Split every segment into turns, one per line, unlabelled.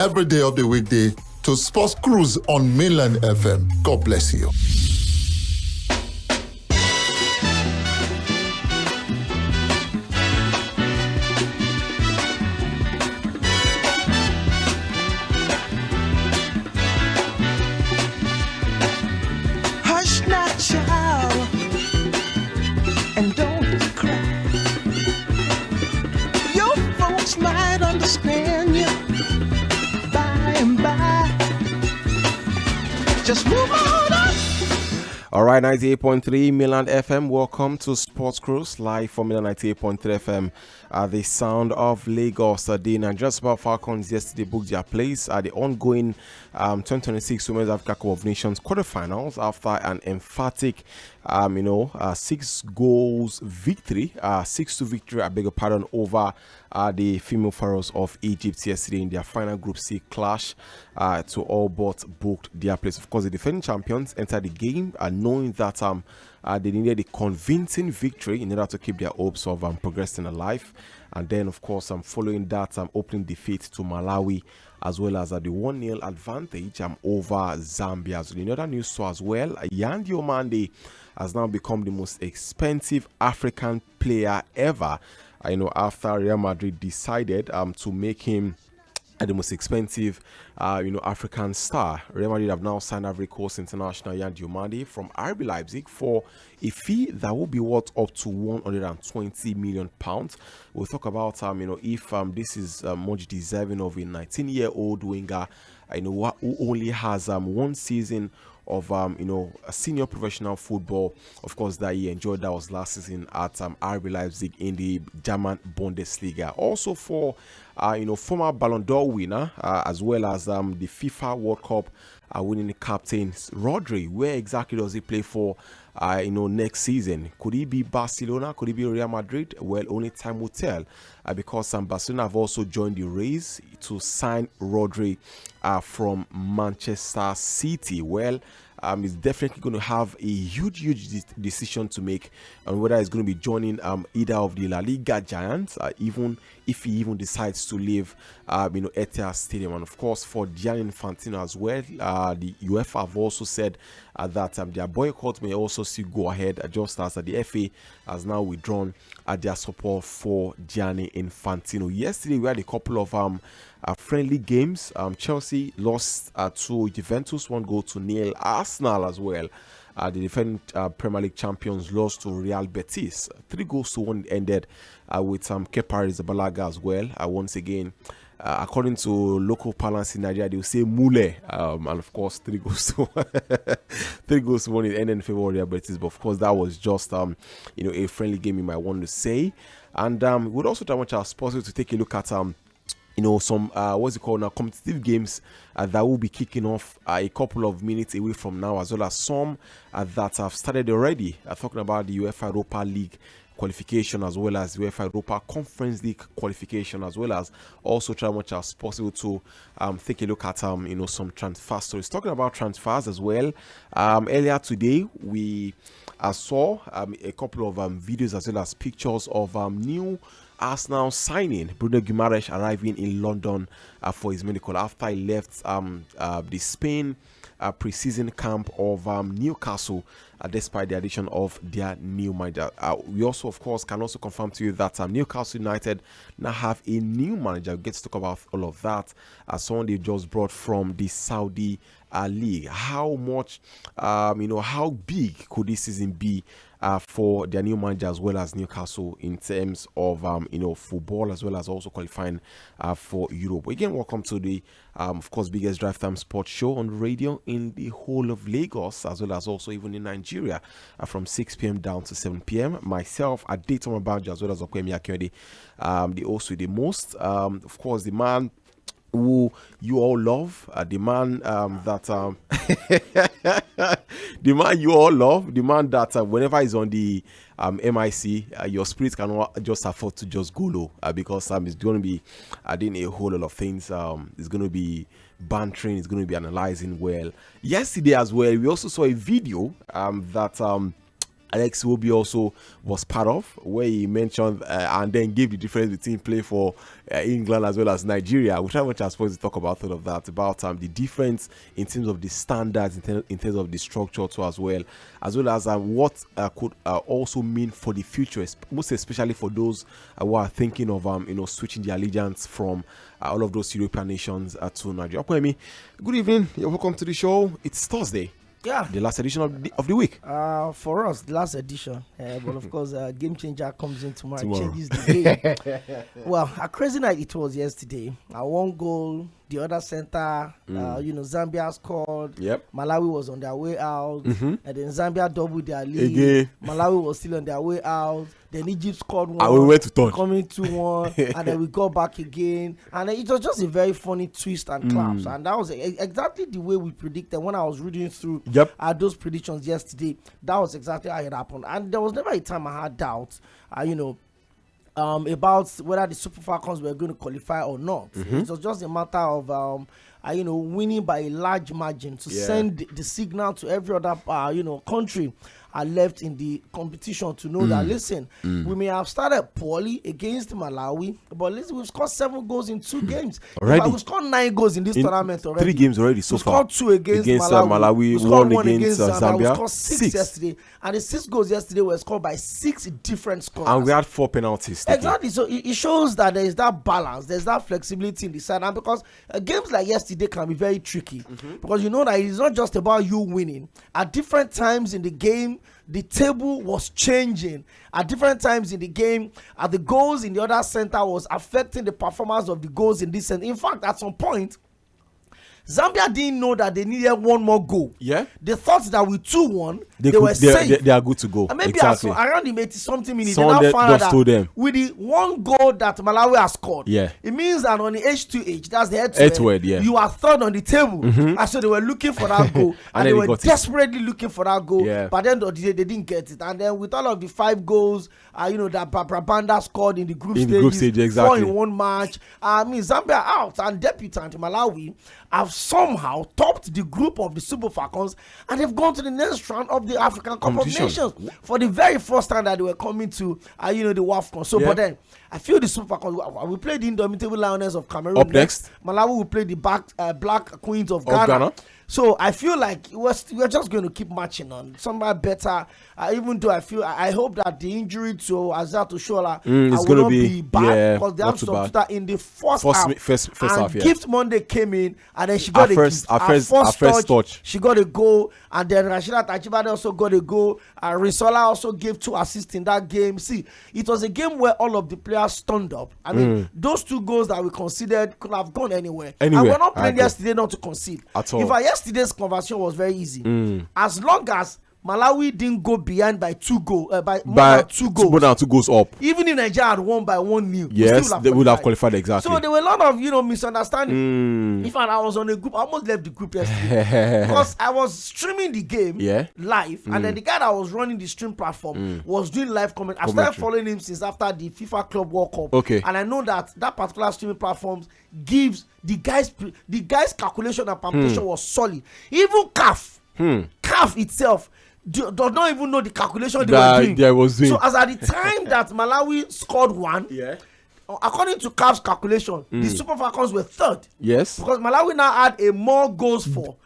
every day of the weekday to Sports Cruise on Mainland FM. God bless you.
Hush not, child, and don't cry. Your folks might understand you by and by. Just move on up.
All right, 98.3 Mainland FM. Welcome to Sports Cruise live from Mainland 98.3 FM. The sound of Lagos. The Nigerian Super Falcons yesterday booked their place at the ongoing 2026 Women's Africa Cup of Nations quarterfinals after an emphatic 6 goals victory, 6-2 victory, I beg your pardon, over the female pharaohs of Egypt yesterday in their final Group C clash. To all but booked their place. Of course, the defending champions entered the game knowing that they needed a convincing victory in order to keep their hopes of progressing alive. And then, of course, following that opening defeat to Malawi, as well as the 1-0 advantage over Zambia. So in other news too as well, Yandi Omande has now become the most expensive African player ever. After Real Madrid decided to make him the most expensive, African star. Real Madrid have now signed Ivory Coast international Yandi Omande from RB Leipzig for a fee that will be worth up to £120 million. We'll talk about if this is much deserving of a 19-year-old winger, who only has one season of a senior professional football, of course, that he enjoyed. That was last season at RB Leipzig in the German Bundesliga. Also for former Ballon d'Or winner, as well as the FIFA World Cup winning captain Rodri. Where exactly does he play for next season? Could he be Barcelona? Could he be Real Madrid? Well, only time will tell, because Barcelona have also joined the race to sign Rodri from Manchester City. Well, he's definitely going to have a huge decision to make on whether he's going to be joining either of the La Liga giants, even if he even decides to leave Etihad Stadium. And of course, for Gianni Infantino as well, the UEFA have also said that their boycott may also still go ahead, just as the FA has now withdrawn their support for Gianni Infantino. Yesterday, we had a couple of friendly games. Chelsea lost to Juventus 1-0. Arsenal as well, the defending Premier League champions, lost to Real Betis 3-1. Ended with Kepa Arrizabalaga as well. Once again, according to local parlance in Nigeria, they will say Mule, and of course 3-1. It ended in favor of Real Betis, but of course that was just a friendly game, you might want to say. And we would also try much as possible to take a look at some competitive games that will be kicking off a couple of minutes away from now, as well as some that have started already. Talking about the UEFA Europa League qualification, as well as UEFA Europa Conference League qualification, as well as also try much as possible to take a look at some transfer stories. Talking about transfers as well, earlier today we saw a couple of videos as well as pictures of new Arsenal signing Bruno Guimaraes arriving in London for his medical after he left the Spain pre-season camp of Newcastle, despite the addition of their new manager. We also, of course, can also confirm to you that Newcastle United now have a new manager. We'll get to talk about all of that as someone they just brought from the Saudi league. How much, how big could this season be for their new manager as well as Newcastle in terms of football, as well as also qualifying for Europe? Again, welcome to the of course biggest drive time sports show on radio in the whole of Lagos, as well as also even in Nigeria, from 6 p.m. down to 7 p.m. Myself, Adeton Banjo, as well as Okwemi Akinde, the also the most, of course, the man who you all love, the man that the man you all love, the man that whenever he's on the MIC, your spirit cannot just afford to just go low, because it's going to be doing a whole lot of things. It's going to be bantering, it's going to be analyzing well. Yesterday as well, we also saw a video that Alex Iwobi also was part of, where he mentioned and then gave the difference between play for England as well as Nigeria. Which I want to suppose to talk about all of that, about the difference in terms of the standards, in terms of the structure too, as well as what could also mean for the future, most especially for those who are thinking of switching their allegiance from all of those European nations to Nigeria. Okwemi, good evening. You're welcome to the show. It's Thursday.
Yeah,
the last edition of the week.
For us, the last edition. But of course, Game Changer comes in tomorrow. Changes the game. Well, a crazy night it was yesterday. One goal, the other center. Zambia scored.
Yep.
Malawi was on their way out, and then Zambia doubled their lead.
Again.
Malawi was still on their way out. Then Egypt scored one.
And we went to touch.
Coming 2-1, and then we got back again. And then it was just a very funny twist and collapse. And that was exactly the way we predicted when I was reading through those predictions yesterday. That was exactly how it happened. And there was never a time I had doubts, about whether the Super Falcons were going to qualify or not. It was just a matter of winning by a large margin to send the signal to every other country left in the competition to know that, listen, we may have started poorly against Malawi, but listen, we've scored 7 goals in 2 games.
Already.
We've scored 9 goals in this tournament already.
3 games already so far.
We scored 2 against Malawi.
We
scored
1 against Zambia.
We scored 6 yesterday. And the 6 goals yesterday were scored by 6 different scorers.
And we had 4 penalties.
Exactly. So it shows that there is that balance, there's that flexibility in the side. And because games like yesterday can be very tricky, because you know that it's not just about you winning. At different times in the game, the table was changing. At different times in the game, the goals in the other center was affecting the performance of the goals in this center. In fact, at some point, Zambia didn't know that they needed 1 more goal.
Yeah.
They thought that with 2-1, they were safe.
They are good to go.
And maybe
exactly.
around the 80-something minutes,
Someone
they now found out
just told them.
with the 1 goal that Malawi has scored,
it
means that on the H2H, that's the
head-to-head,
you are third on the table. And so they were looking for that goal. and they were desperately looking for that goal.
Yeah.
But then they didn't get it. And then with all of the 5 goals, that Brabanda scored in the group stage,
exactly.
4 in 1 match. Zambia out and debutant Malawi have somehow topped the group of the Super Falcons, and they've gone to the next round of the African Cup of Nations for the very first time that they were coming to the WAFCON. So, but then I feel the Super Falcons will play the Indomitable Lioness of Cameroon
up next.
Malawi will play the Black Queens of Ghana. So I feel like we're just going to keep marching on somewhere better. Even though I hope that the injury to Azat Oshola will not be bad, because they have substituted in the first half. Gift Monday came in, and then she got a first touch. She got a goal, and then Rashida Tajibade also got a goal. Risola also gave 2 assists in that game. See, it was a game where all of the players stood up. I mean, those 2 goals that we considered could have gone anywhere. And we're not playing yesterday not to concede.
At all.
In fact, yesterday's conversion was very easy. As long as Malawi didn't go behind by 2 goals, by more than 2 goals
up.
Even if Nigeria had won by 1-0,
yes, they would have qualified exactly.
So there were a lot of misunderstanding. In fact, I was on a group. I almost left the group yesterday because I was streaming the game live, and then the guy that was running the stream platform was doing live comment. I started following him since after the FIFA Club World Cup.
Okay,
and I know that particular streaming platform gives the guys calculation and permutation was solid. Even CAF itself does not even know the calculation they were doing. So as at the time that Malawi scored 1, according to CAF's calculation, the Super Falcons were 3rd.
Yes.
Because Malawi now had a more goals for.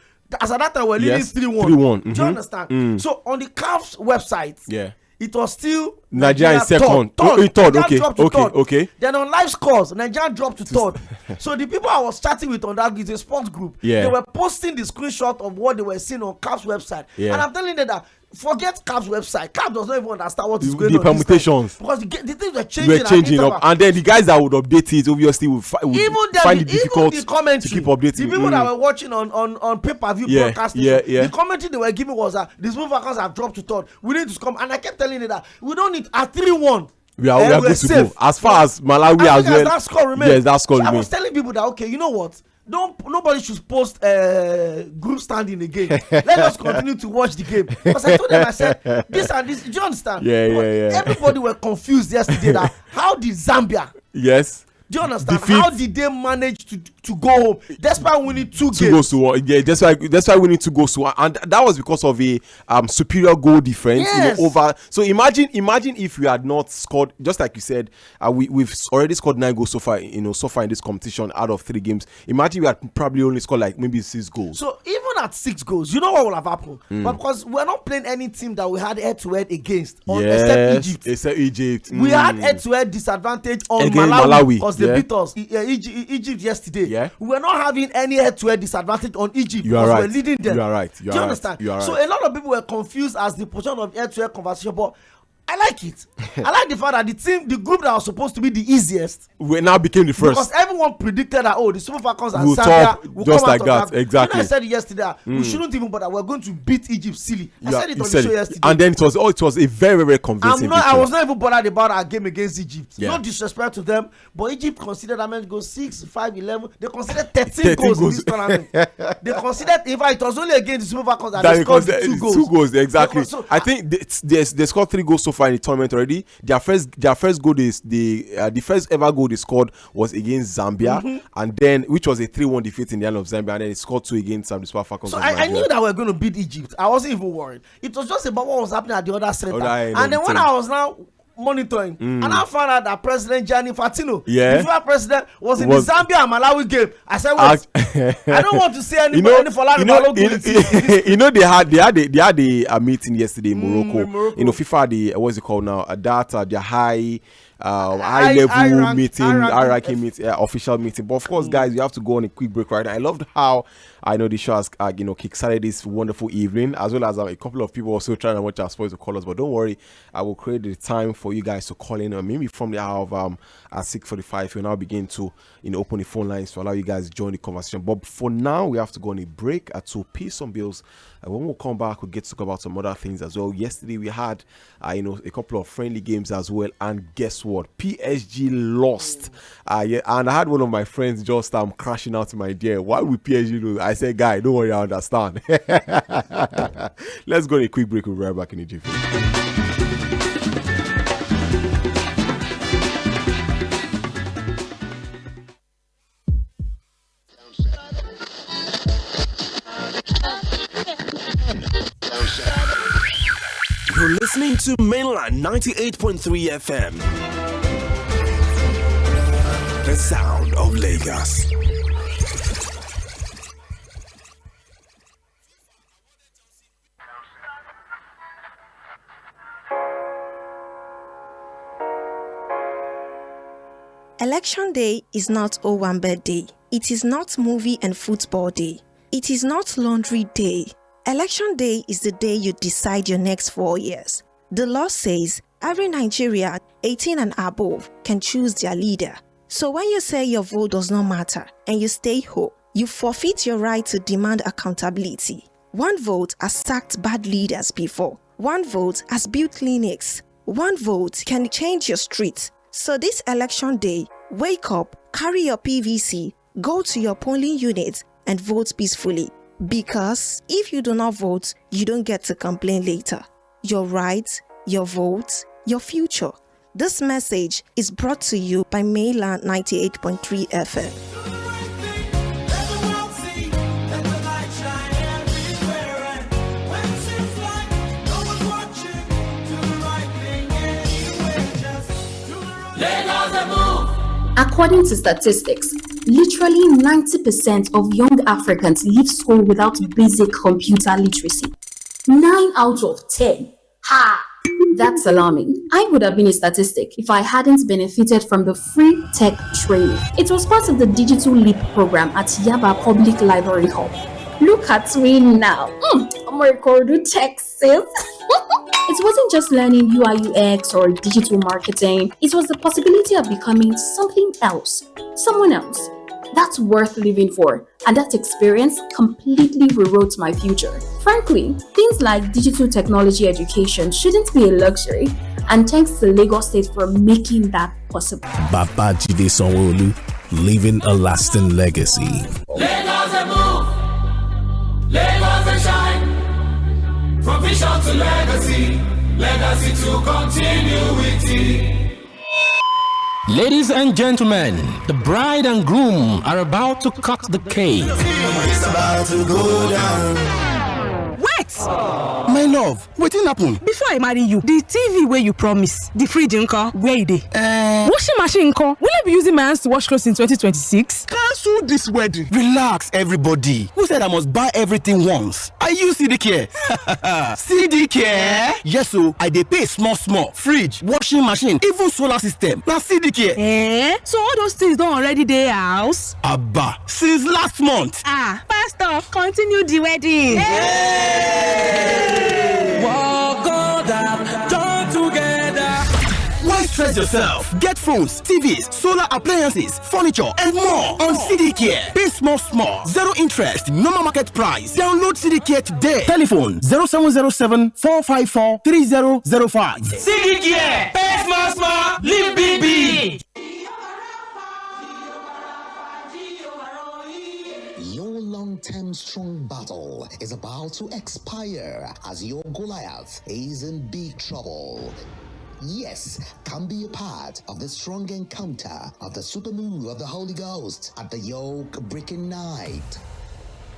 As at that time, we're leading 3-1. Do you understand? So on the CAF's website, it was still
Nigeria is second. Third. Okay.
Then on live scores, Nigeria dropped to 3rd. So the people I was chatting with on that a sports group, they were posting the screenshot of what they were seeing on CAF's website. And I'm telling them that forget CAF's website. CAF does not even understand what is going on.
The permutations.
Because the things were changing
up. And then the guys that would update it obviously would find it difficult to keep updating.
The people that were watching on pay-per-view broadcasting, the commentary they were giving was that these Super Falcons have dropped to 3rd. We need to come. And I kept telling them that we don't need at 3-1.
We are good to go. As far as Malawi as well.
That score remains.
Yes, that score remains.
I was telling people that, okay, you know what? Nobody should post group standing again. Let us continue to watch the game. Because I told them, I said, this and this. Do you understand?
Yeah.
Everybody were confused yesterday that how did Zambia Do you understand? How did they manage to go home despite winning two games?
Goals to one. Yeah, that's why we need to go to one, and that was because of a superior goal difference.
Yes.
Over. So imagine if we had not scored, just like you said, we've already scored 9 goals so far. So far in this competition out of 3 games. Imagine we had probably only scored like maybe 6 goals.
So even at 6 goals, you know what will have happened? But because we're not playing any team that we had head-to-head against, except Egypt. We had head-to-head disadvantage on Malawi because they beat us. Egypt yesterday.
Yeah.
We were not having any head-to-head disadvantage on Egypt
because
we're leading them.
You are right.
Do you understand? So a lot of people were confused as the position of head-to-head conversation, but I like it. I like the fact that the group that was supposed to be the easiest,
we now became the first.
Because everyone predicted that the Super Falcons and Zambia will
just
come
like
out
that. Exactly.
I said it yesterday. We shouldn't even bother. We're going to beat Egypt silly. I said it on the show yesterday.
And then it was a very, very convincing.
I was not even bothered about our game against Egypt. No disrespect to them, but Egypt considered that meant go 6, 5, 11. They considered 13 goals in this tournament. They considered, in fact, it was only against the Super Falcons that they scored 2 goals.
2 goals, exactly. I think they scored 3 goals so far in the tournament already. Their first goal is the first ever goal they scored was against Zambia, and then which was a 3-1 defeat in the end of Zambia, and then they scored 2 against the Super Falcons.
So I knew that we were going to beat Egypt. I wasn't even worried. It was just about what was happening at the other center. And then when I was now monitoring, and I found out that President Gianni Infantino, the former president, was in the Zambia and Malawi game. I said, wait, I don't want to say any
they had a meeting yesterday in Morocco. FIFA, what's it called now? Their high level meeting, hierarchy meeting, official meeting. But of course, guys, we have to go on a quick break right now. I loved how I know the show has kickstarted this wonderful evening, as well as a couple of people also trying to watch our sports to call us. But don't worry, I will create the time for you guys to call in, or maybe from the hour of at 6:45 we'll now begin to open the phone lines to allow you guys to join the conversation. But for now, we have to go on a break to pay some bills. When we come back, we'll get to talk about some other things as well. Yesterday we had a couple of friendly games as well, and guess what? PSG lost. And I had one of my friends just crashing out in my ear. Why would PSG lose? I said, guy, don't worry, I understand. Let's go on a quick break. We'll be right back in a jiffy.
You're listening to Mainland 98.3 FM. The sound of Lagos.
Election day is not Owambe Day. It is not movie and football day. It is not laundry day. Election day is the day you decide your next 4 years. The law says every Nigerian 18 and above can choose their leader. So when you say your vote does not matter and you stay home, you forfeit your right to demand accountability. One vote has sacked bad leaders before. One vote has built clinics. One vote can change your street. So this election day, wake up, carry your PVC, go to your polling unit and vote peacefully. Because if you do not vote, you don't get to complain later. Your rights, your vote, your future. This message is brought to you by Mainland 98.3 FM.
According to statistics, literally 90% of young Africans leave school without basic computer literacy. 9 out of 10. Ha! That's alarming. I would have been a statistic if I hadn't benefited from the free tech training. It was part of the Digital Leap program at Yaba Public Library Hub. Look at me now. I'm a record Texas. It wasn't just learning UI UX or digital marketing. It was the possibility of becoming something else, someone else. That's worth living for, and that experience completely rewrote my future. Frankly, things like digital technology education shouldn't be a luxury, and thanks to Lagos State for making that possible.
Babajide Sanwo-Olu, leaving a lasting legacy.
Lagos and move, Lagos and shine, from vision to legacy, legacy to continuity.
Ladies and gentlemen, the bride and groom are about to cut the cake.
It's about to go down.
Wait!
My love, wetin happen?
Before I marry you, the TV where you promise, the fridge nko, where e dey? Washing machine nko, will I be using my hands to wash clothes in 2026?
Cancel this wedding. Relax, everybody. Who said I must buy everything once? I use CDK. CDK? Yes, so I dey pay small. Fridge, washing machine, even solar system. Na CDK.
So all those things don't already dey house?
Abba, since last month.
Pastor, continue the wedding.
Walk on down, join together.
Why stress yourself? Get phones, TVs, solar appliances, furniture, and more on CDK. Pay small. Zero interest, normal market price. Download CDK today. Telephone 0707 454 3005.
CDK, pay small, live big.
Your long-term strong battle is about to expire as your Goliath is in big trouble. Yes, can be a part of the strong encounter of the super move of the Holy Ghost at the Yoke Breaking Night.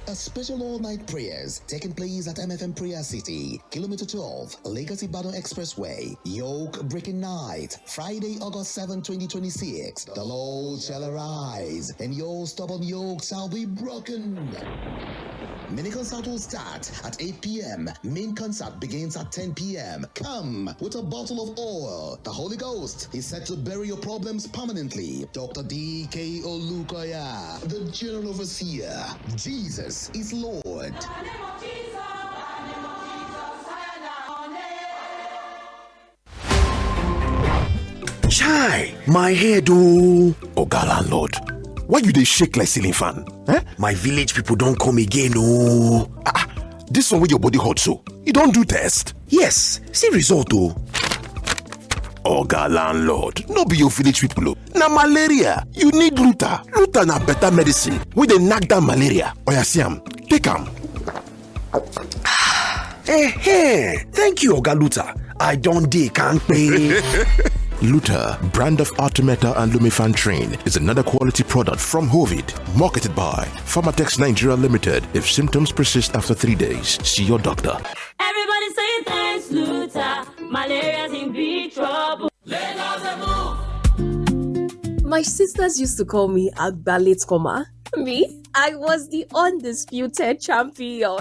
A special all-night prayers taking place at MFM Prayer City, Kilometer 12, Lagos Ibadan Expressway, Yoke Breaking Night, Friday, August 7, 2026. The Lord shall arise, and your stubborn yoke shall be broken. Mini concert will start at 8 p.m. Main concert begins at 10 p.m. Come with a bottle of oil. The Holy Ghost is set to bury your problems permanently. Dr. D.K. Olukoya, the General Overseer. Jesus is Lord.
Chai, my head oh. Oga landlord, why you dey shake like ceiling fan? My village people don't come again oh. This one with your body hot so, you don't do test? Yes, see result oh. Oga landlord, no be your village people oh. Na malaria, you need Luta. Luta na better medicine wey dey knack down malaria. Oya see am, take am. Thank you Oga Luta. I don't dey kampe.
Luta, brand of Artemether and Lumefantrine, is another quality product from Hovid, marketed by Pharmatex Nigeria Limited. If symptoms persist after 3 days, see your doctor.
Everybody saying thanks, Luta. Malaria's in big trouble.
My sisters used to call me Agbaletkoma. Me, I was the undisputed champion.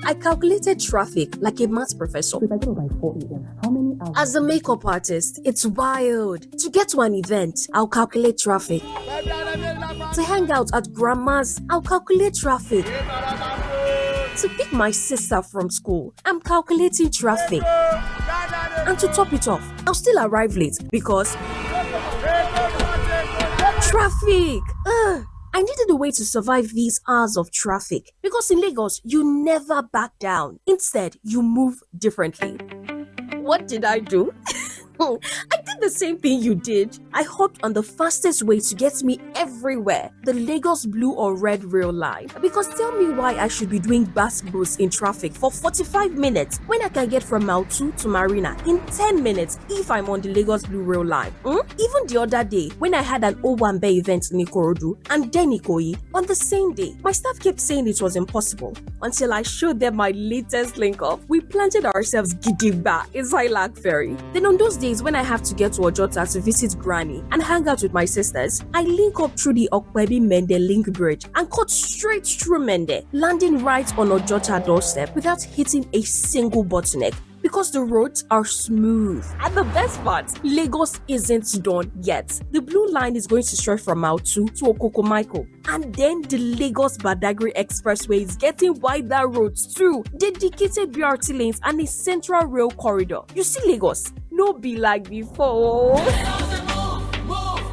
I calculated traffic like a maths professor. If I go by 4 a.m., how many hours? As a makeup artist, it's wild. To get to an event, I'll calculate traffic. To hang out at grandma's, I'll calculate traffic. To pick my sister from school, I'm calculating traffic. And to top it off, I'll still arrive late because traffic. I needed a way to survive these hours of traffic because in Lagos, you never back down. Instead, you move differently. What did I do? I did the same thing you did. I hopped on the fastest way to get me everywhere, the Lagos Blue or Red Rail Line. Because tell me why I should be doing basketballs in traffic for 45 minutes when I can get from Mile 2 to Marina in 10 minutes if I'm on the Lagos Blue Rail Line. Even the other day, when I had an Owambe event in Ikorodu and then Ikoyi, on the same day, my staff kept saying it was impossible until I showed them my latest link up. We planted ourselves gidigba inside Lag Ferry. Then on those days when I have to get to Ojota to visit Granny and hang out with my sisters, I link up through the Okwebi Mende link bridge and cut straight through Mende, landing right on Ojota doorstep without hitting a single bottleneck. Because the roads are smooth. And the best part, Lagos isn't done yet. The blue line is going to stretch from Mile 2 to Okokomaiko. And then the Lagos-Badagry Expressway is getting wider roads too, dedicated BRT lanes and a central rail corridor. You see Lagos, no be like before.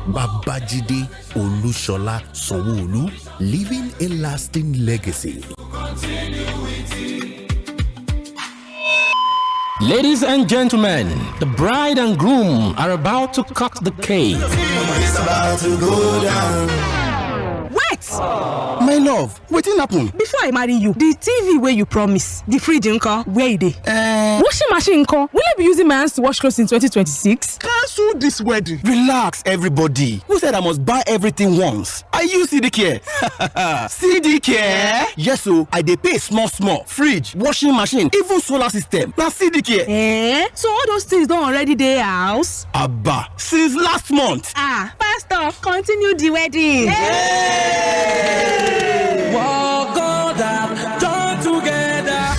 Babajide Olusola Sanwo-Olu, leaving a lasting legacy.
Ladies and gentlemen, the bride and groom are about to cut the cake.
It's about to go down.
Wait!
My My love, wetin happen?
Before I marry you, the TV where you promise, the fridge nko, where it is? Washing machine nko, will I be using my hands to wash clothes in 2026?
Cancel this wedding. Relax, everybody. Who said I must buy everything once? I use CDK. CDK? Yes, so I dey pay small. Fridge, washing machine, even solar system. Na CDK.
So all those things don't already dey house?
Abba, since last month.
Pastor, continue the wedding.
Walk on down, join together.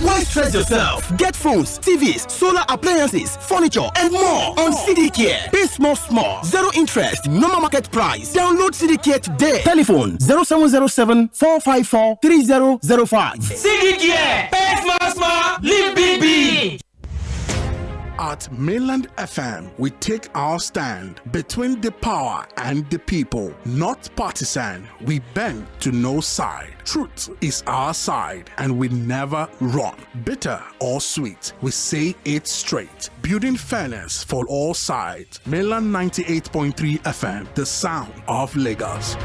Why stress yourself? Get phones, TVs, solar appliances, furniture, and more on CDK. Pay small. Zero interest, normal market price. Download CDK today. Telephone 0707 454 3005.
CDK, pay small, live big.
At Mainland FM, we take our stand between the power and the people, not partisan. We bend to no side. Truth is our side, and we never run. Bitter or sweet, we say it straight. Building fairness for all sides. Mainland 98.3 FM, the sound of Lagos.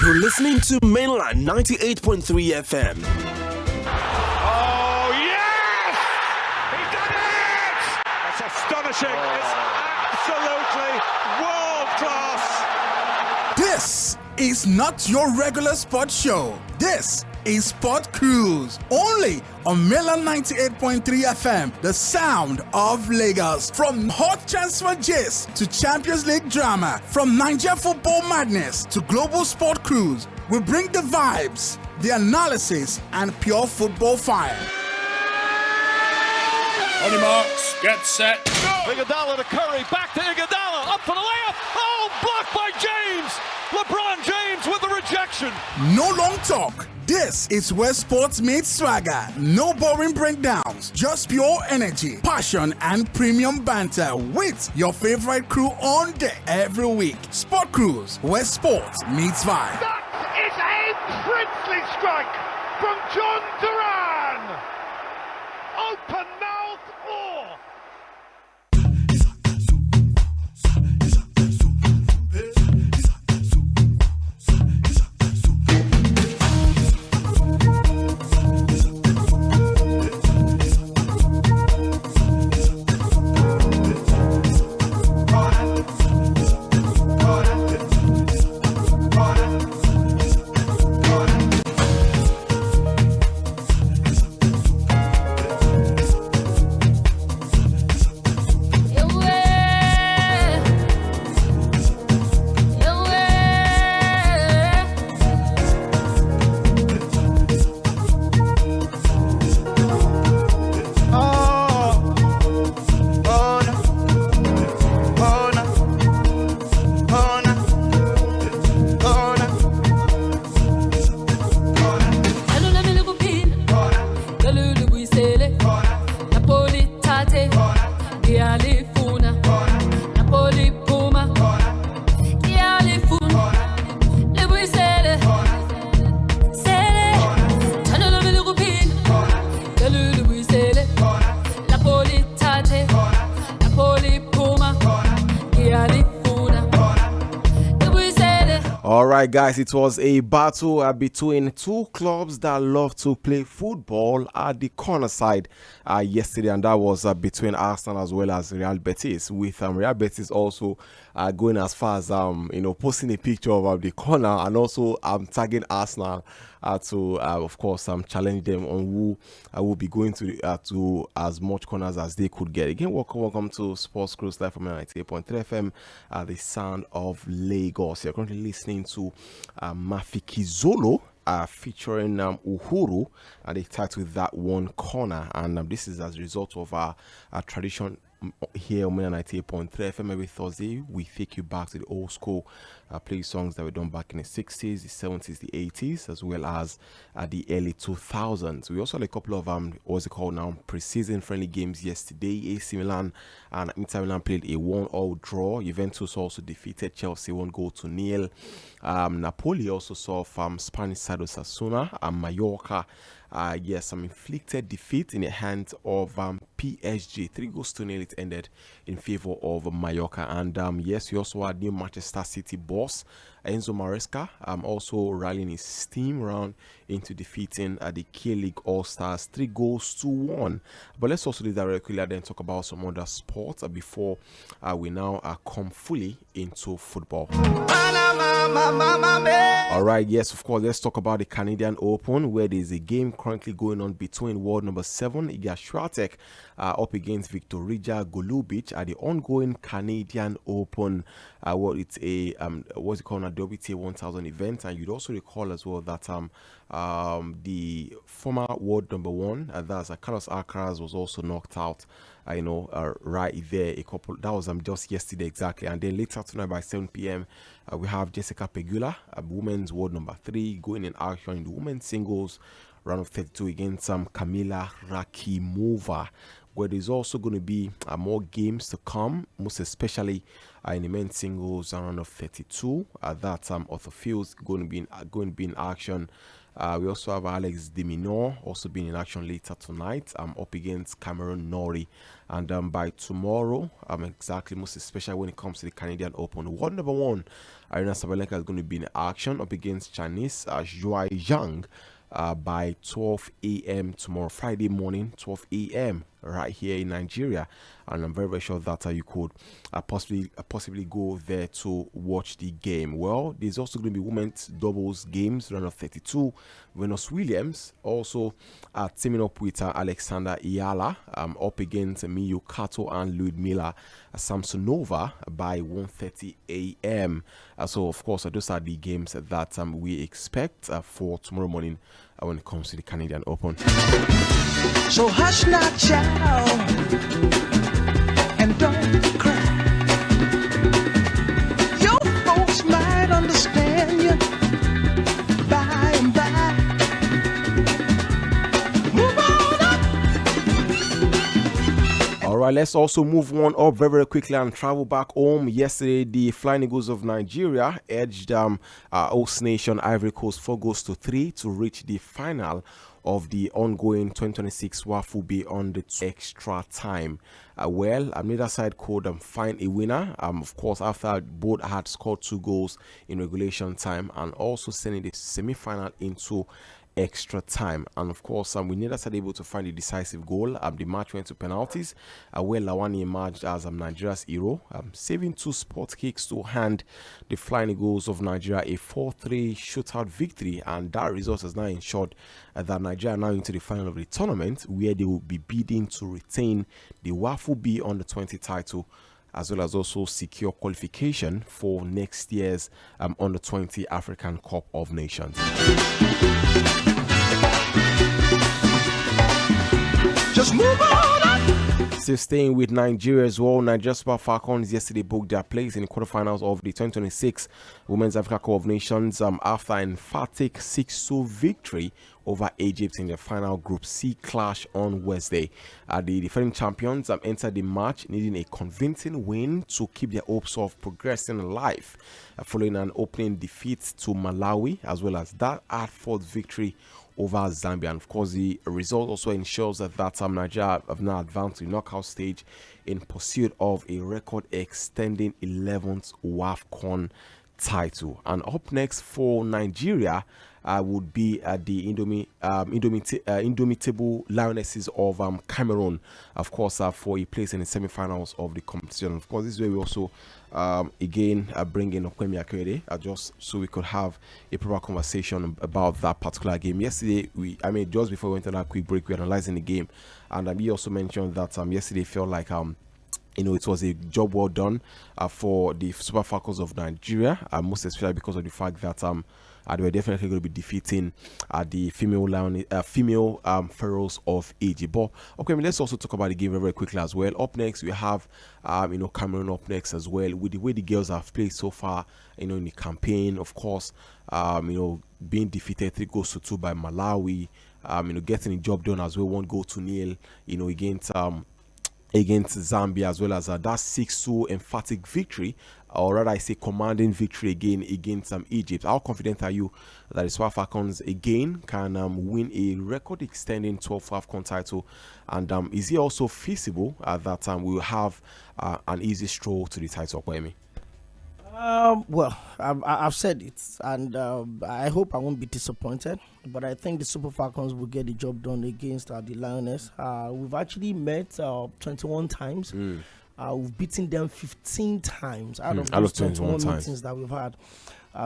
You're listening to Mainland 98.3 FM.
Oh, yes! He done it! That's astonishing. It's absolutely world class.
This is not your regular sports show. This is Sport Cruise, only on Mainland 98.3 FM, the sound of Lagos. From hot transfer gist to Champions League drama, from Niger football madness to global sport cruise, we bring the vibes, the analysis, and pure football fire.
On your marks, get set, go! Iguodala to Curry, back to Iguodala, up for the layup. Oh, blocked by James. LeBron James with the rejection.
No long talk. This is where sports meets swagger. No boring breakdowns, just pure energy, passion, and premium banter with your favorite crew on deck every week. Sport Cruise, where sports meets vibe.
That is a princely strike from John Duran. Open mouth or.
Alright guys, it was a battle between two clubs that love to play football at the corner side yesterday, and that was between Arsenal as well as Real Betis, with Real Betis also going as far as posting a picture of the corner and also tagging Arsenal to of course challenge them on who will be going to as much corners as they could get. Again, welcome to Sports Cruise live from 98.3 FM, the sound of Lagos. You're currently listening to Mafikizolo featuring Uhuru, and they titled that one Corner, and this is as a result of our tradition here on 98.3 FM. Every Thursday we take you back to the old school, play songs that were done back in the 60s, the 70s, the 80s, as well as the early 2000s. We also had a couple of what's it called now, pre-season friendly games yesterday. AC Milan and Inter Milan played a 1-1 draw. Juventus also defeated Chelsea 1-0. Napoli also saw from Spanish side Osasuna, and Mallorca yes, inflicted defeat in the hands of PSG. 3-0 it ended in favor of Mallorca. And yes, we also had new Manchester City boss Enzo Maresca also rallying his team around into defeating the K-League All-Stars 3-1. But let's also do that very quickly and then talk about some other sports before we now come fully into football. All right, yes, of course, let's talk about the Canadian Open, where there's a game currently going on between world number 7 Iga Swiatek up against Victorija Golubic at the ongoing Canadian Open. Well, it's a what's it called, a WTA 1000 event, and you'd also recall as well that the former world number 1, that's Carlos Alcaraz, was also knocked out. Right there, that was just yesterday exactly. And then later tonight by 7 p.m. We have Jessica Pegula, women's world number 3, going in action in the women's singles round of 32 against Kamila Rakimova, where there's also going to be more games to come, most especially in the men's singles round of 32. That Arthur Field's going to be in action. We also have Alex de Minaur also being in action later tonight up against Cameron Norrie. And by tomorrow, exactly, most especially when it comes to the Canadian Open, world number 1, Aryna Sabalenka is going to be in action up against Chinese Zhuai Zhang by 12 a.m. tomorrow, Friday morning, 12 a.m. right here in Nigeria. And I'm very, very sure that you could possibly go there to watch the game. Well, there's also going to be women's doubles games, round of 32. Venus Williams also teaming up with Alexander Iyala up against Miyu Kato and Ludmila Samsonova by 1:30 a.m. So, of course, those are the games that we expect for tomorrow morning when it comes to the Canadian Open.
So hush not, child, and don't cry. Your folks might understand you by and by. Move on up.
All right, let's also move on up very, very quickly and travel back home. Yesterday, the Flying Eagles of Nigeria edged host nation Ivory Coast 4-3 to reach the final of the ongoing 2026 WAFU beyond the extra time. Well, neither side could find a winner. Of course, after both had scored 2 goals in regulation time and also sending the semi-final into extra time. And of course, we neither side able to find a decisive goal. The match went to penalties, where Lawani emerged as Nigeria's hero, saving 2 spot kicks to hand the Flying Eagles of Nigeria a 4-3 shootout victory. And that result has now ensured that Nigeria are now into the final of the tournament, where they will be bidding to retain the WAFU B under 20 title, as well as also secure qualification for next year's under 20 African Cup of Nations.
Just move on up.
Still staying with Nigeria as well, Nigeria Super Falcons yesterday booked their place in the quarterfinals of the 2026 Women's Africa Cup of Nations after an emphatic 6-2 victory over Egypt in the final Group C clash on Wednesday. The defending champions entered the match needing a convincing win to keep their hopes of progressing alive, following an opening defeat to Malawi, as well as that hard-fought victory over Zambia. And of course, the result also ensures that Nigeria have now advanced to the knockout stage in pursuit of a record-extending 11th WAFCON title. And up next for Nigeria would be the indomitable Lionesses of Cameroon, of course, for a place in the semi-finals of the competition. Of course, this is where we also again bring in ᴑᴏ Aᴅᴇ just so we could have a proper conversation about that particular game. Yesterday, just before we went on that quick break, we were analyzing the game, and he also mentioned that yesterday felt like it was a job well done for the Super Falcons of Nigeria, most especially because of the fact that they were definitely going to be defeating the female Pharaohs of Egypt. But okay, let's also talk about the game very, very quickly as well. Up next, we have Cameroon up next as well. With the way the girls have played so far, in the campaign, of course, being defeated 3-2 by Malawi, getting the job done as well, 1-0 against Zambia, as well as that 6-2 emphatic victory or rather I say commanding victory again against Egypt. How confident are you that the Super Falcons again can win a record-extending 12th AFCON title? And is it also feasible that we will have an easy stroll to the title, Kwame?
Well, I've said it, and I hope I won't be disappointed. But I think the Super Falcons will get the job done against the Lioness. We've actually met 21 times. We've beaten them 15 times out of those 21 meetings that we've had.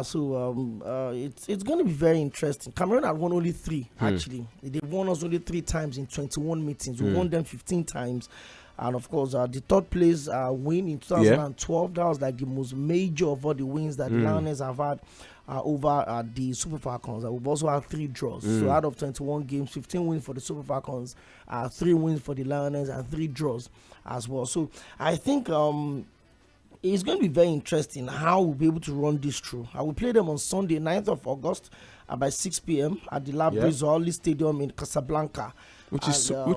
So it's going to be very interesting. Cameroon had won only 3, actually. They've won us only 3 times in 21 meetings. We won them 15 times. And of course, the third place win in 2012, that was like the most major of all the wins that the Lioness have had over the Super Falcons. We've also had 3 draws. So out of 21 games, 15 wins for the Super Falcons, 3 wins for the Lioness, and 3 draws as well. So I think it's going to be very interesting how we'll be able to run this through. I will play them on Sunday, 9th of August by 6 p.m. at the ബ Stadium in Casablanca.
Which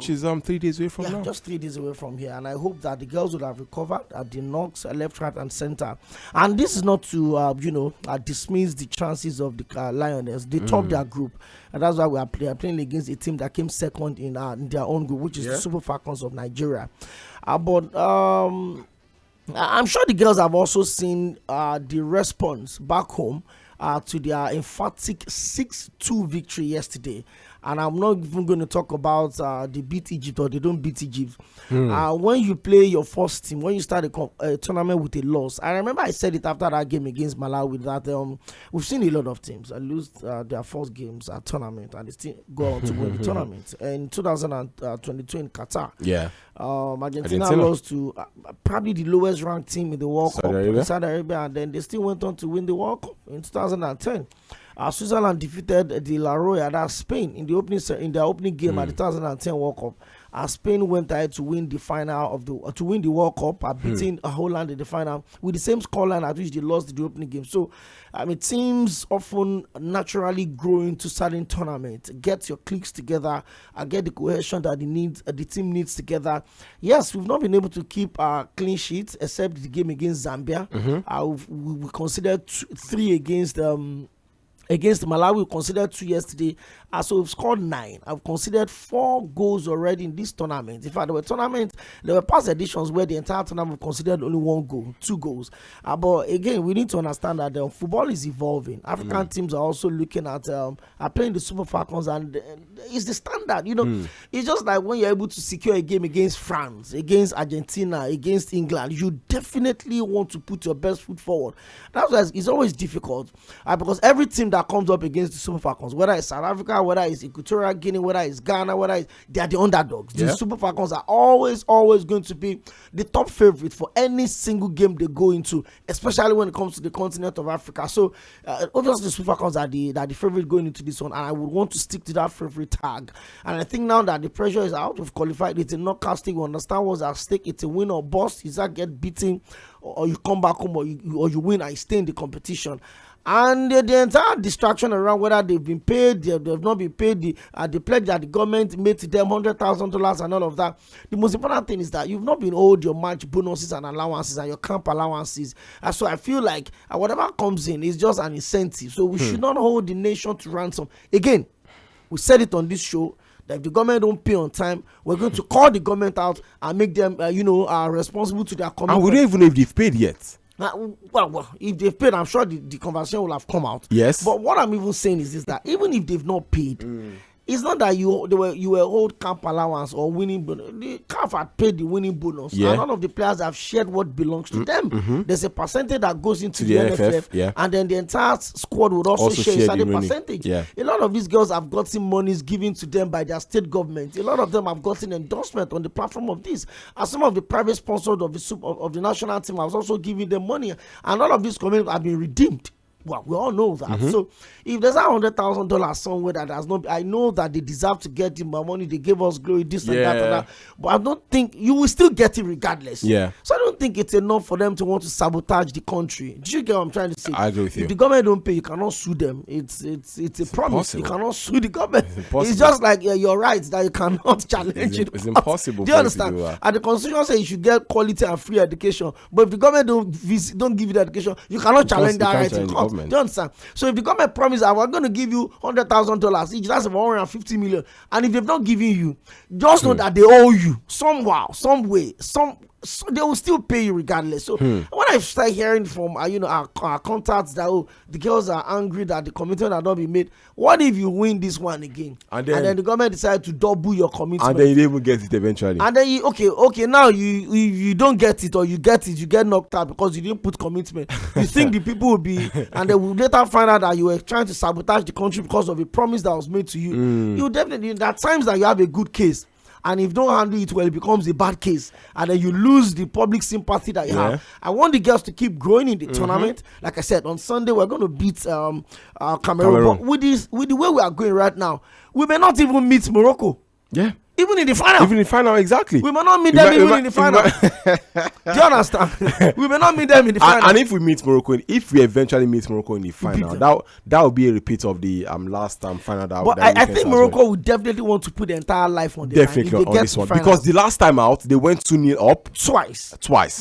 is 3 days away from now?
Just 3 days away from here. And I hope that the girls will have recovered at the knocks, left, right, and center. And this is not to, dismiss the chances of the Lioness. They topped their group. And that's why we are playing against a team that came second in their own group, which is the Super Falcons of Nigeria. But I'm sure the girls have also seen the response back home to their emphatic 6-2 victory yesterday. And I'm not even going to talk about they beat Egypt or they don't beat Egypt. When you play your first team, when you start a tournament with a loss, I remember I said it after that game against Malawi that we've seen a lot of teams lose their first games at tournament and they still go on to win the tournament. In 2022 in Qatar, Argentina lost to probably the lowest ranked team in the World Cup, Saudi Arabia, and then they still went on to win the World Cup in 2010. Switzerland defeated the La Roya, that's Spain, in their opening game at the 2010 World Cup. Spain went ahead to win the final to win the World Cup, beating Holland in the final with the same scoreline at which they lost the opening game. So, teams often naturally grow into certain tournaments, get your cliques together, get the cohesion that the team needs together. Yes, we've not been able to keep clean sheets except the game against Zambia. We considered 3 against Malawi. We considered 2 yesterday. So we've scored 9. I've considered 4 goals already in this tournament. In fact, there were past editions where the entire tournament considered only 1 goal, 2 goals. But again, we need to understand that football is evolving. African teams are also looking at playing the Super Falcons, and it's the standard. It's just like when you're able to secure a game against France, against Argentina, against England, you definitely want to put your best foot forward. That's why it's always difficult because every team that comes up against the Super Falcons, whether it's South Africa, whether it's Equatorial Guinea, whether it's Ghana, they are the underdogs. The Super Falcons are always going to be the top favorite for any single game they go into, especially when it comes to the continent of Africa. So obviously the Super Falcons are the favorite going into this one, and I would want to stick to that favorite tag. And I think now that the pressure is out, we've qualified, it's a knockout stage. We understand what's at stake. It's a win or bust. Is that get beaten, or you come back home, or you win and you stay in the competition. And the entire distraction around whether they've been paid, they've not been paid, the pledge that the government made to them, $100,000 and all of that. The most important thing is that you've not been owed your match bonuses and allowances and your camp allowances. And so I feel like whatever comes in is just an incentive. So we should not hold the nation to ransom. Again, we said it on this show, that if the government don't pay on time, we're going to call the government out and make them, responsible to their commitment.
And we don't even know if they've paid yet.
Well, if they've paid, I'm sure the conversation will have come out.
Yes.
But what I'm even saying is this, that even if they've not paid, it's not that you were owed camp allowance or winning bonus. The camp had paid the winning bonus. And none of the players have shared what belongs to them. There's a percentage that goes into the NFF, and then the entire squad would also share a certain percentage. A lot of these girls have gotten monies given to them by their state government. A lot of them have gotten endorsement on the platform of this. And some of the private sponsors of the national team have also given them money. And all of these communities have been redeemed. Well, we all know that. So if there's $100,000 somewhere that has not, I know that they deserve to get the money. They gave us glory, this and that and that. But I don't think you will still get it regardless. So don't think it's enough for them to want to sabotage the country. Do you get what I'm trying to say?
I agree with you.
If the government don't pay, you cannot sue them. It's a promise.
Impossible.
You cannot sue the government.
It's
just like you're right that you cannot challenge it.
It's impossible.
Do you understand? And the constitution says you should get quality and free education. But if the government don't give you the education, you cannot challenge that right in court. Do you understand? So if the government promises, we're going to give you $100,000 each, that's about 150 million. And if they've not given you, just know that they owe you somehow, some way, so they will still pay you regardless. So when I start hearing from our contacts that the girls are angry that the commitment had not been made, what if you win this one again and then the government decide to double your commitment
and then you didn't even get it eventually,
and then okay now you don't get it, or you get it, you get knocked out because you didn't put commitment. You think the people will be, and they will later find out that you were trying to sabotage the country because of a promise that was made to you. You definitely, there are times that you have a good case, and if you don't handle it well, it becomes a bad case, and then you lose the public sympathy that you have. I want the girls to keep growing in the tournament. Like I said, on Sunday we're going to beat Cameroon. But with the way we are going right now, we may not even meet Morocco. Even in the final.
Exactly.
We may not meet them even in the final. Do you understand? We may not meet them in the final.
And if we meet Morocco, if we eventually meet Morocco in the final, that will be a repeat of the last final.
But I think Morocco would definitely want to put the entire life on the line if they get
this one, because the last time out they went 2-0 up twice.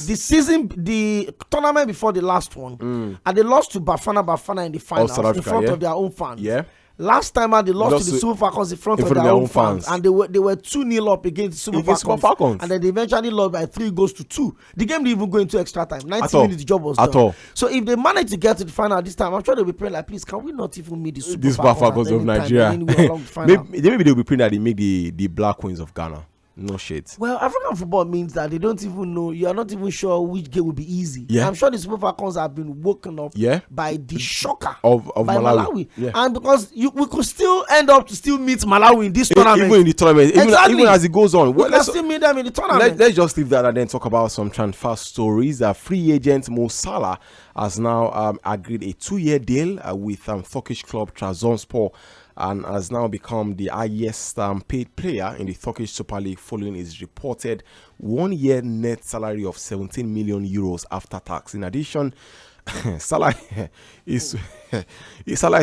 The tournament before the last one, and they lost to Bafana in the final in front of their own fans. Last time out, they lost to the Super Falcons in front of their own fans, and they were 2-0 up against the Super Falcons, and then they eventually lost by 3-2. The game didn't even go into extra time. 90 minutes, the job was done. So if they manage to get to the final this time, I'm sure they'll be praying like, please, can we not even meet the Super Falcons
of Nigeria? Maybe they'll be praying that they make the Black Queens of Ghana. No shit.
Well, African football means that they don't even know. You are not even sure which game will be easy.
Yeah.
I'm sure the Super Falcons have been woken up by the shocker
of Malawi.
And because we could still end up to still meet Malawi in this tournament.
Even in the tournament. Even as it goes on.
We can still meet them in the tournament.
Let's just leave that and then talk about some transfer stories. Free agent Mo Salah has now agreed a 2-year deal with Turkish club Trabzonspor, and has now become the highest paid player in the Turkish Super League following his reported 1-year net salary of 17 million euros after tax. In addition, Salah is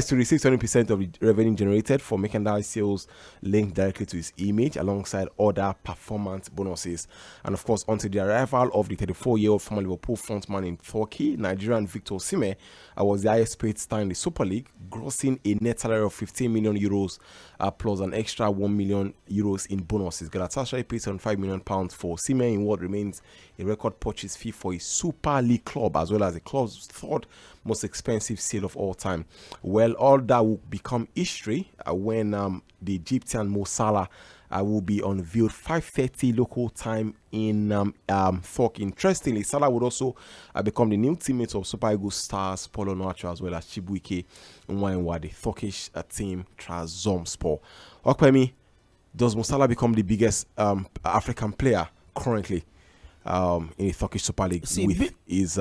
to receive 20% of the revenue generated for merchandise sales linked directly to his image, alongside other performance bonuses. And of course, until the arrival of the 34-year-old former Liverpool frontman in Turkey, Nigerian Victor Osimhen was the highest paid star in the Super League, grossing a net salary of 15 million euros plus an extra 1 million euros in bonuses. Galatasaray paid £75 million for Osimhen in what remains a record purchase fee for a Super League club, as well as the club's third most expensive sale of all time. Well, all that will become history when the Egyptian Mo Salah will be unveiled 5:30 local time in Turkey. Interestingly, Salah would also become the new teammate of Super Eagles stars Paulo Onuachu, as well as Chibuike Nwainwa, the Turkish team Trabzonspor. Okpemi, does Mo Salah become the biggest African player currently in the Turkish Super League with his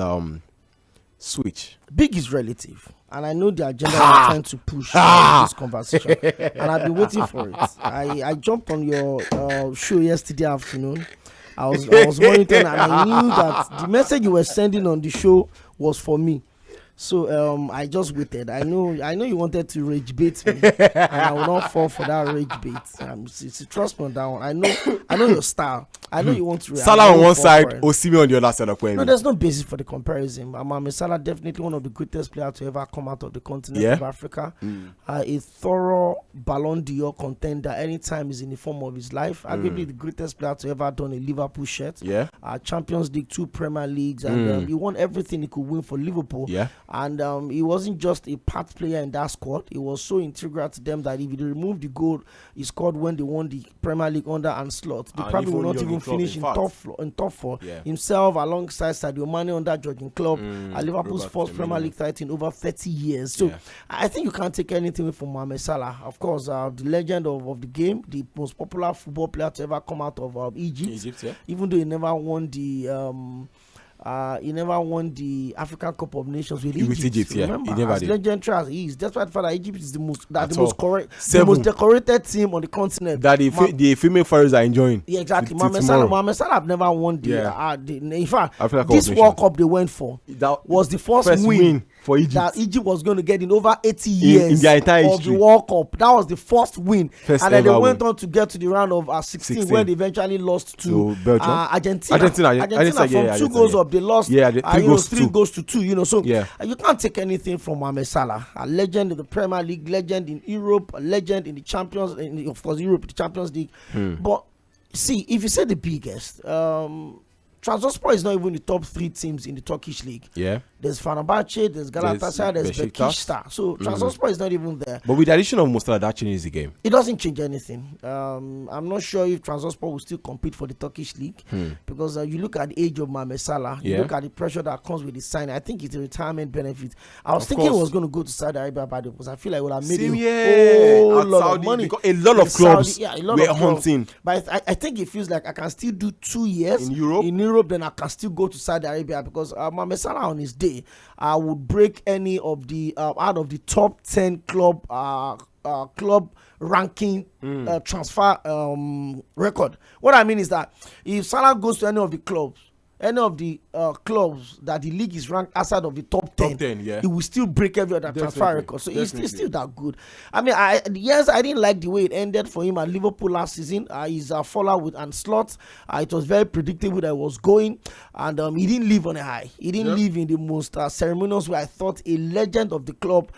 switch?
Big is relative, and I know the agenda are trying to push this conversation, and I've been waiting for it. I jumped on your show yesterday afternoon. I was monitoring, and I knew that the message you were sending on the show was for me. So I just waited. I know you wanted to rage bait me, and I will not fall for that rage bait. Trust me on that one. I know your style. I know you want to.
Salah on one side, Osimhen on the other side.
No, there's no basis for the comparison. Salah definitely one of the greatest players to ever come out of the continent of Africa. A thorough Ballon d'Or contender anytime he's in the form of his life. Arguably the greatest player to ever done a Liverpool shirt. Champions League, 2 Premier Leagues, and he won everything he could win for Liverpool. And he wasn't just a part player in that squad. He was so integral to them that if he removed the goal he scored when they won the Premier League under Ancelotti, they probably will not even finish in top four. Himself alongside Sadio Mane under Jurgen Klopp, Liverpool's first Premier League title in over 30 years. So I think you can't take anything away from Mohamed Salah. Of course, the legend of the game, the most popular football player to ever come out of Egypt. Even though he never won the He never won the African Cup of Nations with
Egypt.
Remember,
he never
as
did.
legendary as he is, despite the fact that Egypt is the most decorated team on the continent.
That the female fighters are enjoying.
Yeah, exactly. Mohamed Salah have never won in fact, this World Cup they went for was the first win
for Egypt
that Egypt was going to get in over 80 years
in their entire
of the World Cup. That was the first win, and then they went on to get to the round of 16 when they eventually lost to Belgium. Argentina from 2 goals up. They lost.
Yeah, 3
goals to 2. So you can't take anything from Mohamed Salah, a legend in the Premier League, legend in Europe, a legend in the Champions, of course Europe, the Champions League. But see, if you say the biggest, Trabzonspor is not even the top 3 teams in the Turkish league.
Yeah.
There's Fenerbahce, there's Galatasaray, there's Beşiktaş. So Trabzonspor is not even there.
But with the addition of Mustafa, that changes the game.
It doesn't change anything. I'm not sure if Trabzonspor will still compete for the Turkish league because you look at the age of Mohamed Salah, you look at the pressure that comes with the signing. I think it's a retirement benefit. I was thinking he was going to go to Saudi Arabia because I feel like it would have made a lot of money.
A lot of clubs were hunting.
But I think it feels like I can still do 2 years in Europe, then I can still go to Saudi Arabia because Mohamed Salah on his day, I would break any of the out of the top 10 club ranking transfer record. What I mean is that if Salah goes to any of the clubs that the league is ranked outside of the top 10, it will still break every other transfer record. So it's still that good. I mean, I didn't like the way it ended for him at Liverpool last season. His fallout with Ancelotti, it was very predictable that it was going, and he didn't live on a high. He didn't live in the most ceremonious way. I thought a legend of the club,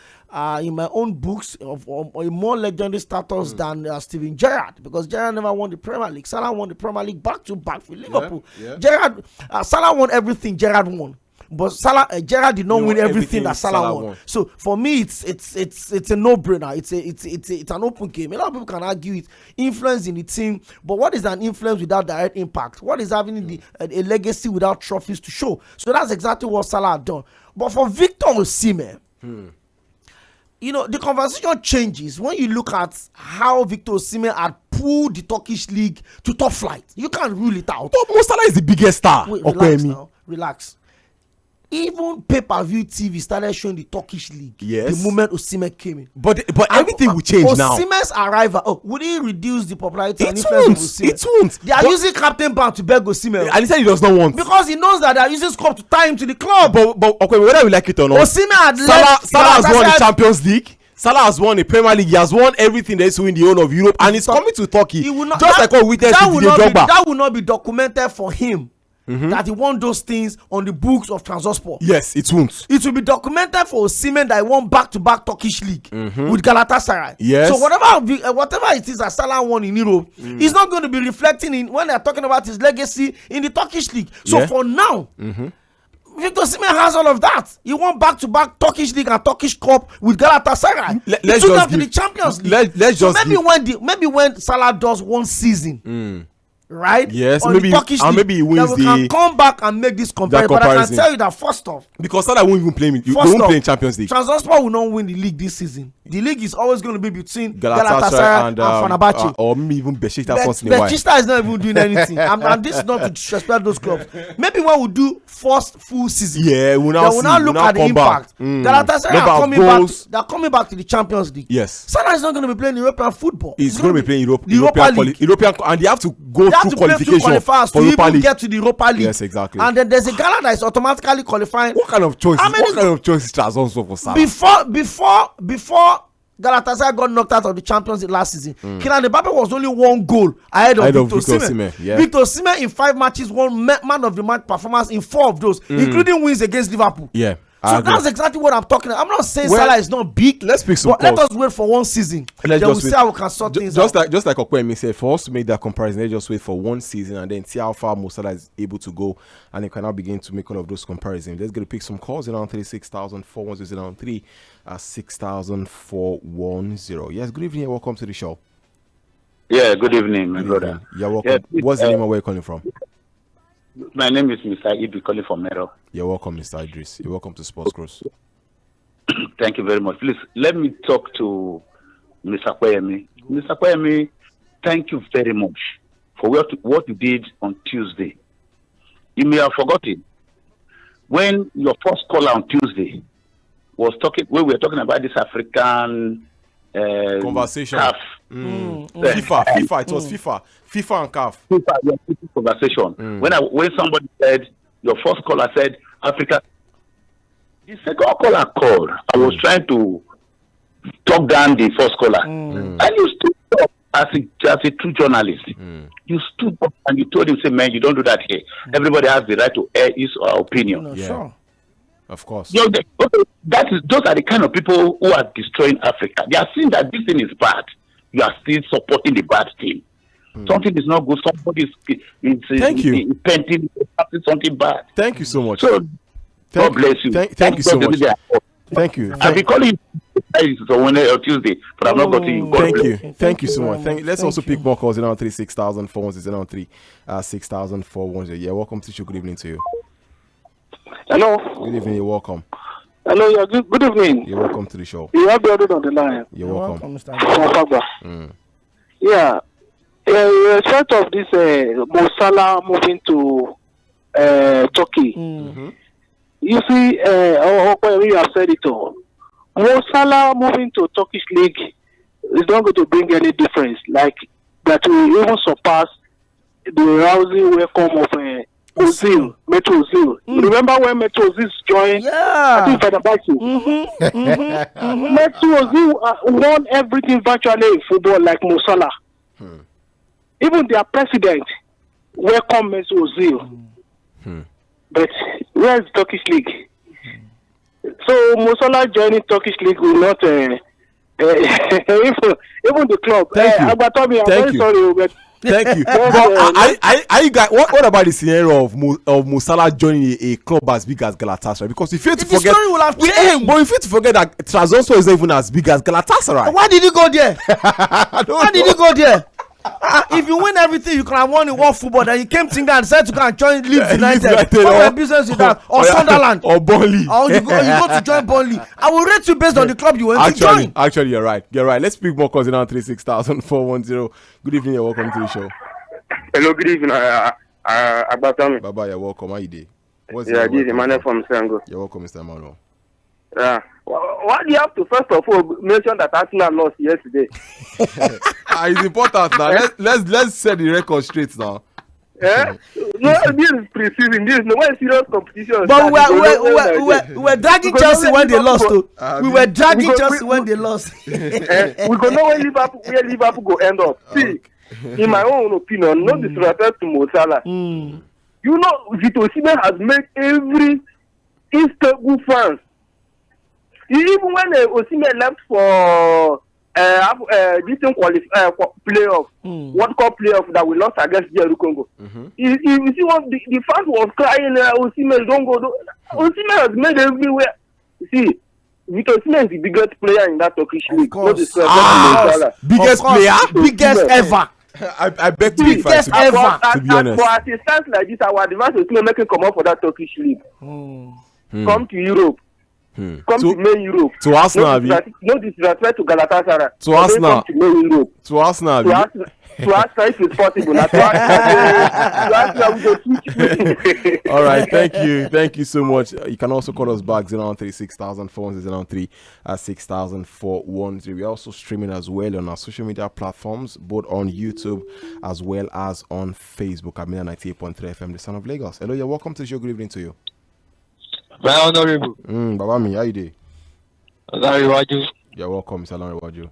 in my own books, of a more legendary status than Steven Gerrard, because Gerrard never won the Premier League. Salah won the Premier League back to back for Liverpool. Salah won everything Gerrard won, but Gerrard did not win everything that Salah won. So for me, it's a no-brainer. It's an open game. A lot of people can argue it influence in the team, but what is an influence without direct impact? What is having a legacy without trophies to show? So that's exactly what Salah had done. But for Victor Osimhen, the conversation changes when you look at how Victor Osimhen had pulled the Turkish league to top flight. You can't rule it out.
Mo Salah is the biggest star.
Relax. Even pay-per-view TV started showing the Turkish league the moment Osimhen came in.
But everything will change now.
Osimhen's arrival, would it reduce the popularity and influence of Osimhen?
It won't.
They are using captain ban to beg Osimhen.
And he said he does not want.
Because he knows that they are using scope to tie him to the club.
But okay, whether we like it or not,
Osimhen had
Salah has won the Champions League. Salah has won the Premier League. He has won everything there is to win the whole of Europe, and he's coming to Turkey. Just like what we did with Drogba.
That will not be documented for him. That he won those things on the books of Trabzonspor.
Yes, it won't.
It will be documented for Osimhen that he won back-to-back Turkish league with Galatasaray.
Yes.
So whatever it is that Salah won in Europe, he's not going to be reflecting in when they're talking about his legacy in the Turkish league. So for now, Victor Osimhen has all of that. He won back-to-back Turkish league and Turkish cup with Galatasaray. He took them to the Champions League. Maybe when Salah does one season. Right?
Yes,
maybe
he wins
we can come back and make this comparison. But I can tell you that first off,
because Salah won't even play they won't play in Champions League.
Trabzonspor will not win the league this season. The league is always going to be between Galatasaray and Fenerbahce,
or maybe even Beşiktaş.
Beşiktaş is not even doing anything. And this is not to disrespect those clubs. Maybe when we do first full season,
we'll now
look at the impact. Galatasaray are coming back to the Champions League.
Yes,
Salah is not going to be playing European football.
He's going to be playing European League, and they have to go through qualification for Europa League.
Get to the Europa League.
Yes, exactly.
And then there's a Ghana that is automatically qualifying.
What kind of choice? What kind of choice is Trabzonspor for Salah?
Before Galatasaray got knocked out of the Champions League last season, Kylian Mbappe was only 1 goal ahead of Victor Osimhen. Victor Osimhen in 5 matches won man of the match performance in 4 of those, including wins against Liverpool.
Yeah.
So that's exactly what I'm talking about. I'm not saying Salah is not big.
Let's pick some.
Let us wait for 1 season. Then we'll see how we can sort things out.
Just like Okwemi said, for us to make that comparison, let's just wait for 1 season and then see how far Mo Salah is able to go, and then can now begin to make all of those comparisons. Let's get to pick some calls around 36,410 6,410. Yes, good evening and welcome to the show.
Yeah, good evening, my brother.
You're welcome. What's the name and where you're calling from?
My name is Mr. Ibi calling from Mero.
You're welcome, Mr. Idris. You're welcome to Sports Cruise.
Thank you very much. Please, let me talk to Mr. Cʀᴜɪ紜. Mr. Cʀᴜɪ紜, thank you very much for what you did on Tuesday. You may have forgotten, when your first caller on Tuesday was talking, when we were talking about this African
conversation.
CAF.
FIFA. It was FIFA and CAF.
FIFA conversation. When somebody said, your first caller said Africa, the second caller called. I was trying to talk down the first caller, and you stood up as a true journalist. You stood up and you told him, "Say, man, you don't do that here. Everybody has the right to air his opinion."
Sure. Of course.
Those are the kind of people who are destroying Africa. They are seeing that this thing is bad. You are still supporting the bad thing. Something is not good. Somebody is painting something bad.
Thank you so much.
So, God bless you.
Thank you so much. Thank you.
I'll be calling you Tuesday, but I'm not going to you.
Thank you so much. Let's also pick more calls. 093 6000 410 6000 410. Yeah, welcome to show. Good evening to you.
Hello.
Good evening. You're welcome.
Hello. Yeah. Good evening.
You're welcome to the show.
You have the other on the line.
You're welcome.
Yeah. Result of this Mo Salah moving to Turkey. You see, we have said it all. Mo Salah moving to Turkish league is not going to bring any difference. Like that will even surpass the rousing welcome of Ozil, Mesut Ozil. Remember when Mesut Ozil joined? I think Mesut Ozil won everything virtually in football like Mo Salah. Even their president welcomed Mesut Ozil. But where is the Turkish league? So Mo Salah joining Turkish league will not even the club.
Thank you.
Sorry, but
thank you. But you guys, what about the scenario of Mo Salah joining a club as big as Galatasaray? Because if you have to forget,
the story will have changed.
But if you have to forget that Trabzonspor is not even as big as Galatasaray.
Why did you go there? Why did you go there? If you win everything, you can have won in world football. Then you came to England and said to go and join Leeds United. What business is that? Or Sunderland?
Or Burnley?
Or you go to join Burnley. I will rate you based on the club you went to join.
Actually, you're right. Let's pick more calls in 36000 410. Good evening. You're welcome to the show.
Hello, good evening.
Baba, you're welcome. How you doing?
This is Emmanuel from Sengo.
You're welcome, Mr. Emmanuel.
Yeah. Why do you have to first of all mention that Arsenal lost yesterday?
It's important now. Let's set the record straight now.
No, this is pre-season. This is no serious competition.
But we were dragging Chelsea when they lost. We were dragging Chelsea when they lost.
We go know where Liverpool go end up. See, in my own opinion, no disrespect to Mo Salah. You know, Osimhen has made every Istanbul fans. Even when Osimhen left for this playoff, World Cup playoff that we lost against DR Congo. You see what the fans was crying, Osimhen don't go. Osimhen has made everywhere. You see, Osimhen is the biggest player in that Turkish league.
Biggest player?
Biggest ever.
I beg to be
biggest ever.
To be honest.
For at a stance like this, our advice is to make him come up for that Turkish league. Come to Europe. Come to main Europe.
To Arsenal,
no disrespect to Galatasaray.
To Arsenal.
Come to main Europe.
To Arsenal.
To Arsenal, if it's possible.
All right, thank you so much. You can also call us back 0136000 410 6000 410. We're also streaming as well on our social media platforms, both on YouTube as well as on Facebook at 98.3 FM, the Sound of Lagos. Hello, you're welcome to the show. Good evening to you.
My honorable.
Baba mi, how you doing? You're welcome, Mr. Aláréwájú.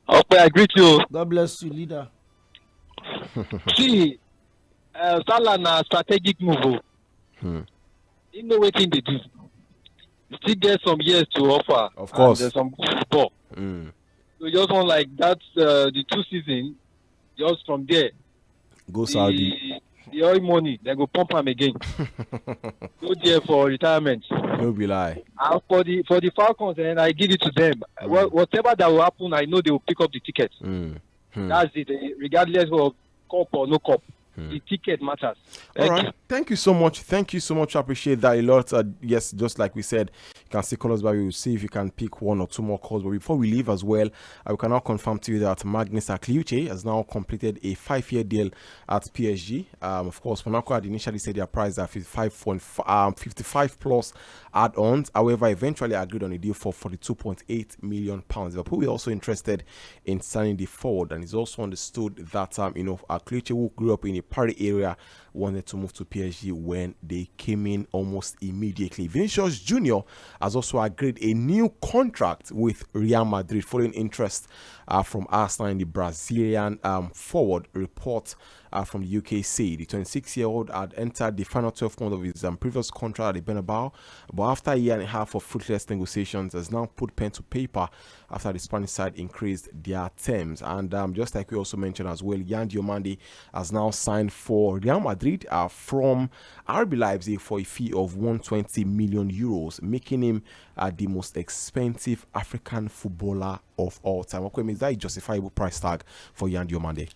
Okay, I greet you.
God bless you, leader.
See, Salah na strategic move. You know what thing they do. Still get some years to offer.
Of course.
There's some good football. So just want like that the 2 seasons, just from there.
Go Saudi.
The oil money, they go pump them again. Go there for retirement.
No be lie.
And for the Falcons, and I give it to them. Whatever that will happen, I know they will pick up the tickets. That's it. Regardless of cup or no cup, the ticket matters.
All right. Thank you so much. I appreciate that a lot. Yes, just like we said, You can see call us back. We will see if you can pick one or two more calls. But before we leave as well, we can now confirm to you that Magnus Akliuche has now completed a 5-year deal at PSG. Of course, Monaco had initially said their price at 55 plus add-ons. However, eventually agreed on a deal for £42.8 million. Liverpool were also interested in signing the forward, and it's also understood that Akliuche, who grew up in a Paris area, wanted to move to PSG when they came in almost immediately. Vinicius Jr. has also agreed a new contract with Real Madrid following interest from Arsenal in the Brazilian forward. Report from the UKC. The 26-year-old had entered the final 12 months of his previous contract at the Bernabeu, but after a year and a half of fruitless negotiations, has now put pen to paper after the Spanish side increased their terms. And just like we also mentioned as well, Yan Diomande has now signed for Real Madrid from RB Leipzig for a fee of 120 million euros, making him the most expensive African footballer of all time. Okay, is that a justifiable price tag for Yan Diomande?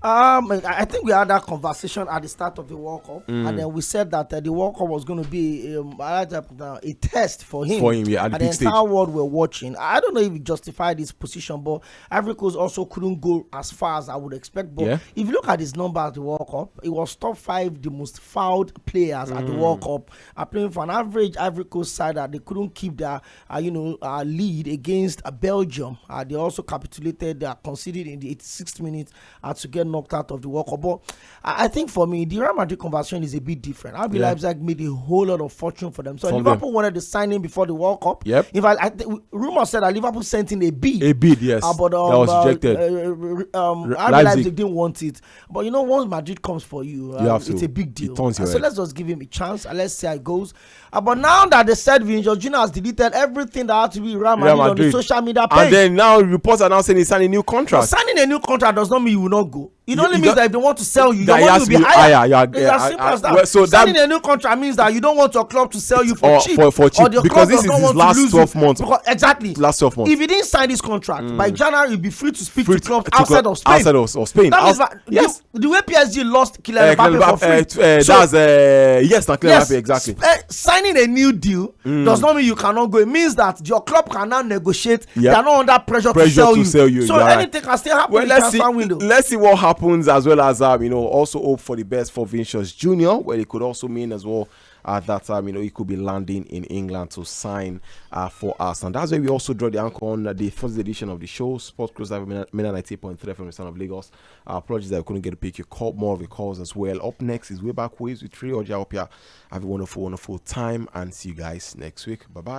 I think we had that conversation at the start of the World Cup, and then we said that the World Cup was going to be a test for him.
Yeah,
and the entire world were watching. I don't know if he justified his position, but Ivory Coast also couldn't go as far as I would expect. But if you look at his number at the World Cup, it was top 5 the most fouled players at the World Cup. Playing for an average Ivory Coast side that they couldn't keep their lead against Belgium. They also capitulated. They conceded in the 86th minute to get knocked out of the World Cup. But I think for me, the Real Madrid conversion is a bit different. RB Leipzig made a whole lot of fortune for them. So Liverpool wanted to sign him before the World Cup. In fact, rumor said that Liverpool sent in a bid.
A bid, yes.
But
that was rejected.
RB Leipzig didn't want it. But once Madrid comes for you, it's a big deal. So let's just give him a chance and let's see how it goes. But now that they said Vinicius Jr. has deleted everything that had to be Real Madrid on the social media page.
And then now reports are now saying he's signing a new contract.
So signing a new contract does not mean you will not go. It only means that if they want to sell you, your money will be higher. It's as simple as that. So signing a new contract means that you don't want your club to sell you for cheap.
For cheap. Because this is his last 12 months.
Exactly.
Last 12 months.
If you didn't sign this contract, by January, you'll be free to speak to clubs outside of Spain.
Outside of Spain.
Yes. The way PSG lost Kylian Mbappé for free.
Yes, Kylian Mbappé, exactly.
Signing a new deal does not mean you cannot go. It means that your club can now negotiate. They are not under pressure to sell you. So anything can still happen in the transfer window.
Let's see what happens, as well as also hope for the best for Vinicius Jr., where it could also mean as well that he could be landing in England to sign for us. And that's where we also draw the anchor on the first edition of the show, Sports Cruise Live, Mela 98.3 from the Sound of Lagos. Apologies that I couldn't get to pick your call, more of your calls as well. Up next is Way Back Waves with Tree Oja. Hope you have a wonderful, wonderful time, and see you guys next week. Bye bye.